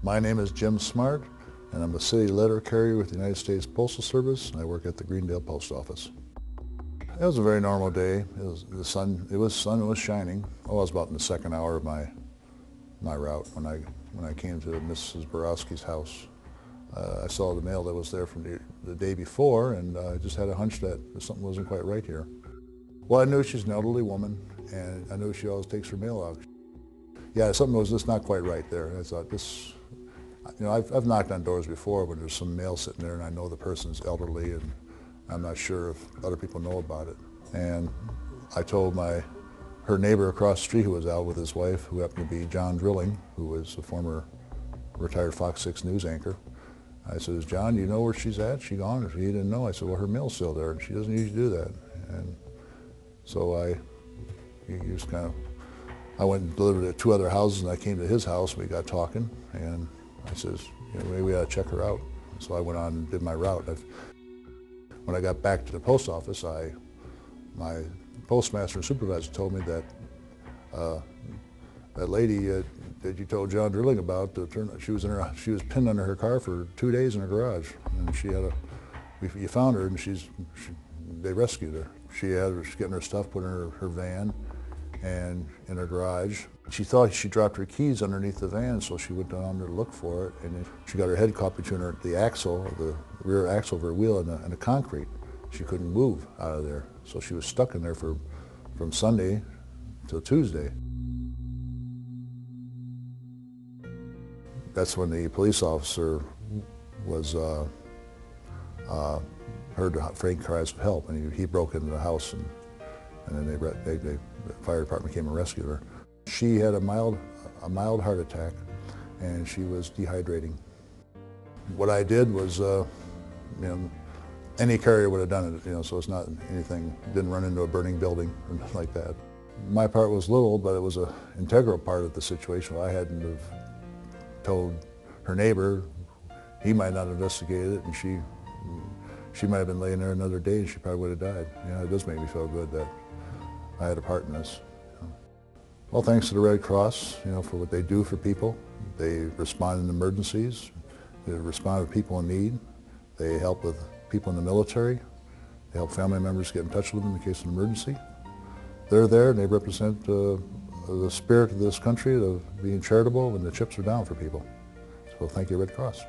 My name is Jim Smart, and I'm a city letter carrier with the United States Postal Service, and I work at the Greendale Post Office. It was a very normal day. The sun was shining. I was about in the second hour of my route when I came to Mrs. Borowski's house. I saw the mail that was there from the day before, and I just had a hunch that something wasn't quite right here. Well, I knew she's an elderly woman, and I knew she always takes her mail out. Yeah, something was just not quite right there. I thought this, I've knocked on doors before when there's some mail sitting there and I know the person's elderly and I'm not sure if other people know about it. And I told her neighbor across the street who was out with his wife, who happened to be John Drilling, who was a former retired Fox 6 news anchor. I said, "John, do you know where she's at? She gone?" He didn't know. I said, "Well, her mail's still there and she doesn't usually do that." And so I went and delivered it at 2 other houses, and I came to his house, and we got talking, and I says, maybe we ought to check her out. So I went on and did my route. When I got back to the post office, my postmaster and supervisor told me that that lady that you told John Drilling about, she was pinned under her car for 2 days in her garage, and you found her, and they rescued her. She's getting her stuff put in her van and in her garage. She thought she dropped her keys underneath the van, so she went down there to look for it, and she got her head caught between the rear axle of her wheel and the concrete. She couldn't move out of there, so she was stuck in there from Sunday till Tuesday. That's when the police officer heard the faint cries of help, and he broke into the house, and then the fire department came and rescued her. She had a mild heart attack, and she was dehydrating. What I did was, any carrier would have done it, so it's not anything, didn't run into a burning building or nothing like that. My part was little, but it was an integral part of the situation. I hadn't have told her neighbor, he might not have investigated it, and she might have been laying there another day and she probably would have died. It does make me feel good that I had a part in this. Well, thanks to the Red Cross, for what they do for people. They respond in emergencies. They respond to people in need. They help with people in the military. They help family members get in touch with them in case of an emergency. They're there and they represent the spirit of this country of being charitable when the chips are down for people. So thank you, Red Cross.